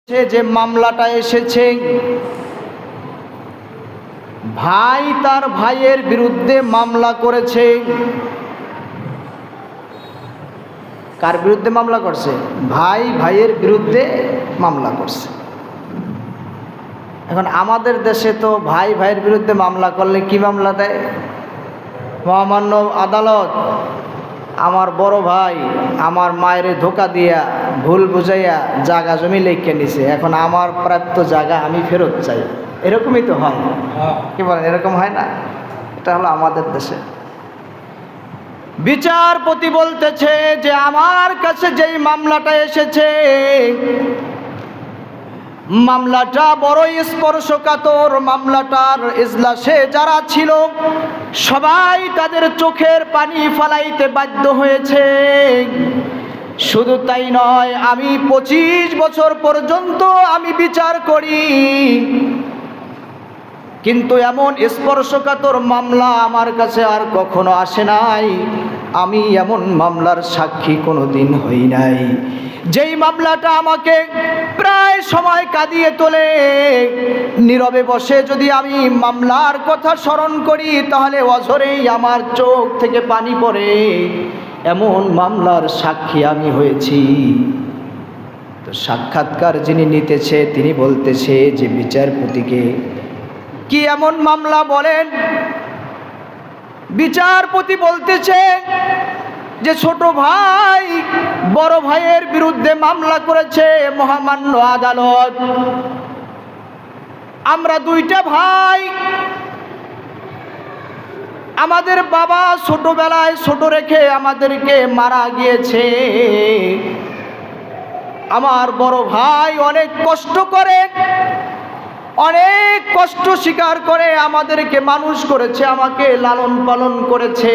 যে মামলাটা এসেছে, ভাই তার ভাইয়ের বিরুদ্ধে মামলা করেছে। কার বিরুদ্ধে মামলা করছে? ভাই ভাইয়ের বিরুদ্ধে মামলা করছে। এখন আমাদের দেশে তো ভাই ভাইয়ের বিরুদ্ধে মামলা করলে কি মামলা দেয়? মহামান্য আদালত আমার বড় ভাই আমার মায়ের ধোকা দিয়া ভুল বুঝাইয়া জায়গা জমি লেখে নিছে, এখন আমার প্রাপ্ত জায়গা আমি ফেরত চাই। এরকমই তো হয়, কি বলেন? এরকম হয় না? এটা হলো আমাদের দেশে। বিচারপতি বলতেছে যে আমার কাছে যেই মামলাটা এসেছে, মামলাটা বড়ই স্পর্শকাতর। মামলাটার ইজলাসে যারা ছিল সবাই তাদের চোখের পানি ফালাইতে বাধ্য হয়েছে। শুধু তাই নয়, আমি 25 বছর পর্যন্ত আমি বিচার করি, কিন্তু এমন স্পর্শকাতর মামলা আমার কাছে আর কখনো আসে নাই। আমি এমন মামলার সাক্ষী কোনো দিন হই নাই। যেই মামলাটা আমাকে প্রায় সময় কাঁদিয়ে তোলে, নীরবে বসে যদি আমি মামলার কথা স্মরণ করি তাহলে অঝরেই আমার চোখ থেকে পানি পড়ে, এমন মামলার সাক্ষী আমি হয়েছি। তো সাক্ষাৎকার যিনি নিতেছে তিনি বলতেছে যে বিচারপতিকে, কি এমন মামলা বলেন? বিচারপতি বলতেছে যে ছোট ভাই বড় ভাইয়ের বিরুদ্ধে মামলা করেছে মহামান্য আদালত। আমরা দুইটা ভাই, আমাদের বাবা ছোটবেলায় ছোট রেখে আমাদেরকে মারা গিয়েছে। আমার বড় ভাই অনেক কষ্ট করে, অনেক কষ্ট স্বীকার করে আমাদেরকে মানুষ করেছে, আমাকে লালন পালন করেছে,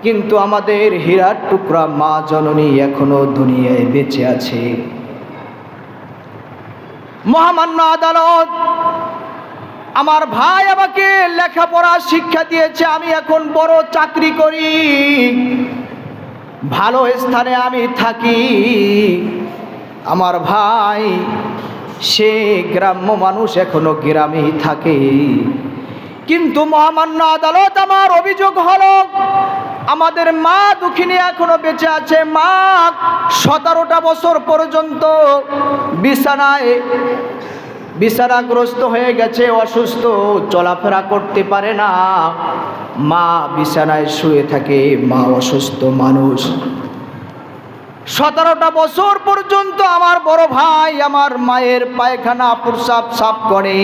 কিন্তু আমাদের হীরার টুকরা মা জননী এখনো দুনিয়ায় বেঁচে আছে। মহামান্য আদালত, আমার ভাই আমাকে লেখাপড়া শিক্ষা দিয়েছে, আমি এখন বড় চাকরি করি, ভালো স্থানে আমি থাকি। আমার ভাই সে গ্রাম্য মানুষ, এখনো গ্রামেই থাকে। কিন্তু মহামান্য আদালত, আমার অভিযোগ হলো আমাদের মা দুঃখিনী এখনো বেঁচে আছে। মা 17টা বছর পর্যন্ত বিছানাগ্রস্ত হয়ে গেছে, অসুস্থ, চলাফেরা করতে পারে না। মা বিছানায় শুয়ে থাকে, মা অসুস্থ মানুষ। 17টা বছর পর্যন্ত আমার বড় ভাই আমার মায়ের পায়খানা প্রস্রাব সাফ করে,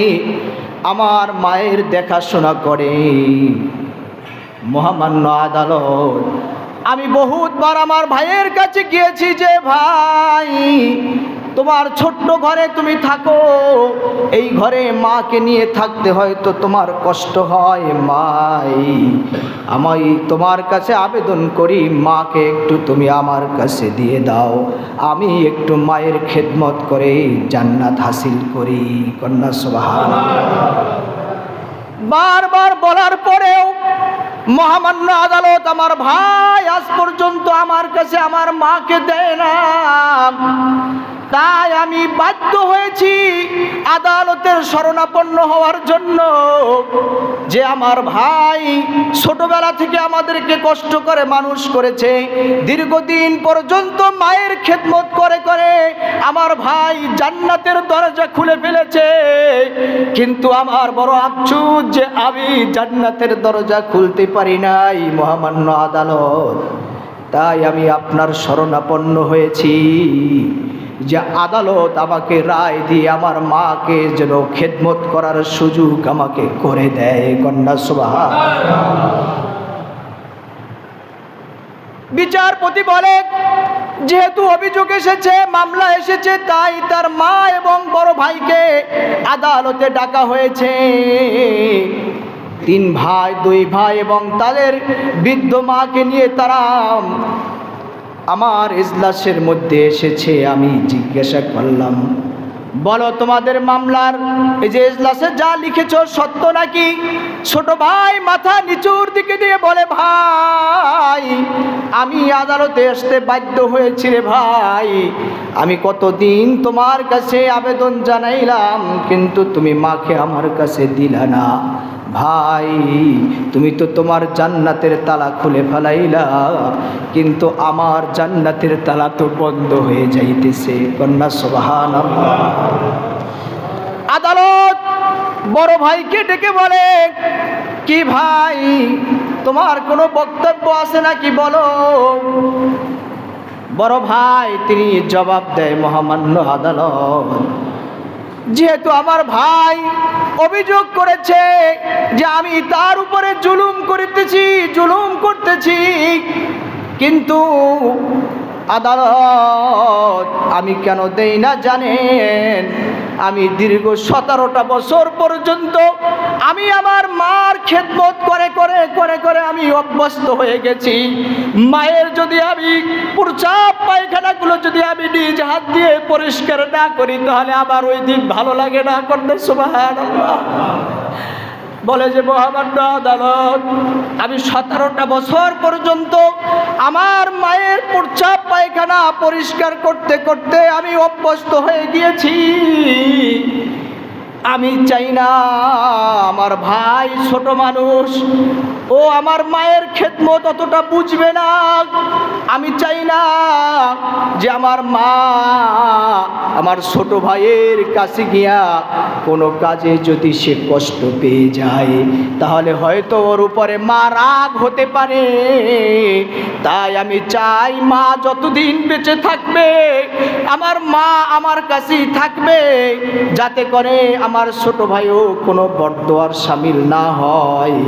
আমার মায়ের দেখাশোনা করে। মহামান্য আদালত, আমি বহুতবার আমার ভাইয়ের কাছে গিয়েছি যে ভাই তোমার ছোট্ট ঘরে তুমি থাকো, এই ঘরে মাকে নিয়ে থাকতে হয়তো তোমার কষ্ট হয়, মাই আমি তোমার কাছে আবেদন করি মাকে একটু তুমি আমার কাছে দিয়ে দাও, আমি একটু মায়ের খেদমত করে জান্নাত হাসিল করি। কন্যা সুবহানাল্লাহ। বারবার বলার পরেও মহামান্য আদালত আমার ভাই আজ পর্যন্ত আমার কাছে আমার মাকে দেয় না। তাই আমি বাধ্য হয়েছি আদালতের শরণাপন্ন হওয়ার জন্য যে আমার ভাই ছোটবেলা থেকে আমাদেরকে কষ্ট করে মানুষ করেছে, দীর্ঘদিন পর্যন্ত মায়ের খেদমত করে করে আমার ভাই জান্নাতের দরজা খুলে ফেলেছে, কিন্তু আমার বড় আফসোস যে আমি জান্নাতের দরজা খুলতে পারি নাই। মহামান্য আদালত, তাই আমি আপনার শরণাপন্ন হয়েছি যে আদালত আমাকে রায় দিয়ে আমার মাকে যেন খেদমত করার সুযোগ আমাকে করে দেয়। কন্যা সুবহানাল্লাহ। বিচারপতি বলে, যেহেতু অভিযোগ এসেছে, মামলা এসেছে, তাই তার মা এবং বড় ভাইকে আদালতে ডাকা হয়েছে। 3 ভাই, 2 ভাই এবং তাদের বৃদ্ধ মাকে নিয়ে তারা আমার ইজলাসের মধ্যে এসেছে। আমি জিজ্ঞাসা করলাম, বলো তোমাদের মামলার এই যে ইজলাসে যা লিখেছ সত্য নাকি? ছোট ভাই মাথা নিচুর দিকে দিয়ে বলে, ভাই আমি আদালতে আসতে বাধ্য হয়েছি রে ভাই, আমি কতদিন তোমার কাছে আবেদন জানাইলাম, কিন্তু তুমি মাকে আমার কাছে দিলা না। ভাই, তুমি তো তোমার জান্নাতের তালা খুলে ফেলাইলা, কিন্তু আমার জান্নাতের তালা তো বন্ধ হয়ে যাইতেছে। কন্যা সুবহানাল্লাহ। আদালত বড় ভাইকে ডেকে বলে, কি ভাই, তোমার কোনো বক্তব্য আছে নাকি বলো। বড় ভাই তিনি জবাব দেয়, মহামান্য আদালত, যেহেতু আমার ভাই অভিযোগ করেছে যে আমি তার উপরে জুলুম করতেছি, কিন্তু আদালত আমি কেন দেই না জানেন? আমি দীর্ঘ 17টা বছর পর্যন্ত আমি আমার মার খেদমত করে আমি অভ্যস্ত হয়ে গেছি। মায়ের যদি আমি প্রস্রাব পায়খানাগুলো যদি আমি নিজ হাত দিয়ে পরিষ্কার না করি, তাহলে আমার ওই দিন ভালো লাগে না। কন্যা সুবহানাল্লাহ। বলে যে মহামান্য আদালত, আমি 17টা বছর পর্যন্ত আমার মায়ের প্রস্রাব পায়খানা পরিষ্কার করতে আমি অভ্যস্ত হয়ে গিয়েছি। আমি চাই না আমার ভাই ছোট মানুষ, ও আমার মায়ের খেদমত অতটা বুঝবে না। আমি চাই না যে আমার মা আমার ছোট ভাইয়ের কাছে গিয়া কোনো কাজে যদি সে কষ্ট পেয়ে যায়, তাহলে হয়তো ওর উপরে মা রাগ হতে পারে। তাই আমি চাই মা যতদিন বেঁচে থাকবে, আমার মা আমার কাছেই থাকবে, যাতে করে আমার ছোট ভাইও কোনো বদদোয়ার শামিল না হয়,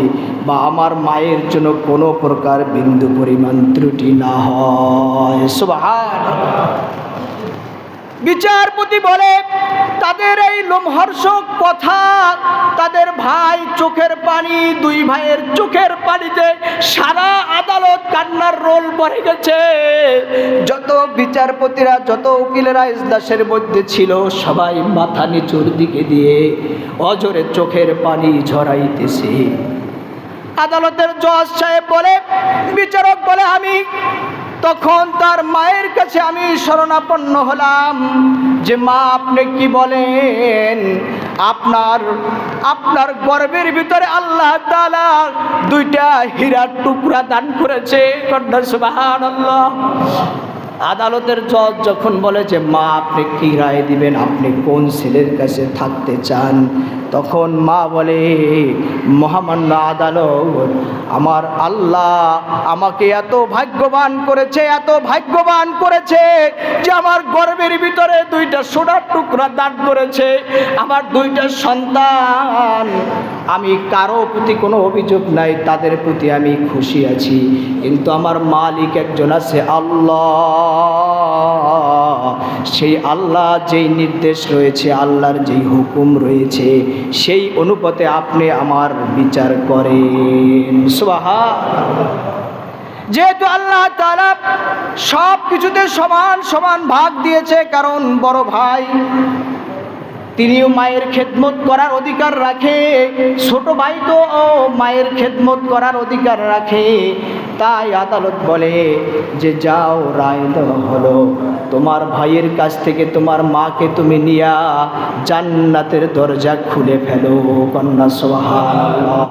বা আমার মায়ের জন্য কোনো প্রকার বিন্দু পরিমাণ ত্রুটি না হয়। সুবহানাল্লাহ। বিচারপতি বলে, তাদের এই লোমহর্ষক কথা, তাদের ভাই চোখের পানি, দুই ভাইয়ের চোখের পানিতে সারা আদালত কান্নার রোল পড়ে গেছে। যত বিচারপতিরা, যত উকিলেরা ইজলাসের মধ্যে ছিল, সবাই মাথা নিচুর দিকে দিয়ে অজরে চোখের পানি ঝরাইতেছে। আদালতের জজ সাহেব বলে, বিচারক বলে, আমি তখন তার মায়ের কাছে আমি শরণাপন্ন হলাম যে মা, আপনি কি বলেন? আপনার গর্ভের ভিতরে আল্লাহ তাআলা 2টা হীরার টুকরা দান করেছে। কন্যা সুবহানাল্লাহ। আদালতের জজ যখন বলে যে মা, আপনি কি রায় দিবেন, আপনি কোন ছেলের কাছে থাকতে চান? তখন মা বলে, মহামান্য আদালত, আমার আল্লাহ আমাকে এত ভাগ্যবান করেছে যে আমার গর্ভের ভিতরে 2টা সোনার টুকরা দান করেছে। আমার 2টা সন্তান, আমি কারো প্রতি কোনো অভিযোগ নাই, তাদের প্রতি আমি খুশি আছি। কিন্তু আমার মালিক একজন আছে, আল্লাহ। সেই আল্লাহ যেই নির্দেশ রয়েছে, আল্লাহর যেই হুকুম রয়েছে, সেই অনুপাতে আপনি আমার বিচার করেন। সুবহানাল্লাহ। যেহেতু আল্লাহ তাআলা সব কিছুতে সমান সমান ভাগ দিয়েছে, কারণ বড় ভাই তিনিও মায়ের খেদমত করার অধিকার রাখে, ছোট ভাই তো মায়ের খেদমত করার অধিকার রাখে। তাই আদালত বলে যে যাও, রায় দেওয়া হলো, তোমার ভাইয়ের কাছ থেকে তোমার মাকে তুমি নিয়া জান্নাতের দরজা খুলে ফেলো। কন্যা সুবহানাল্লাহ।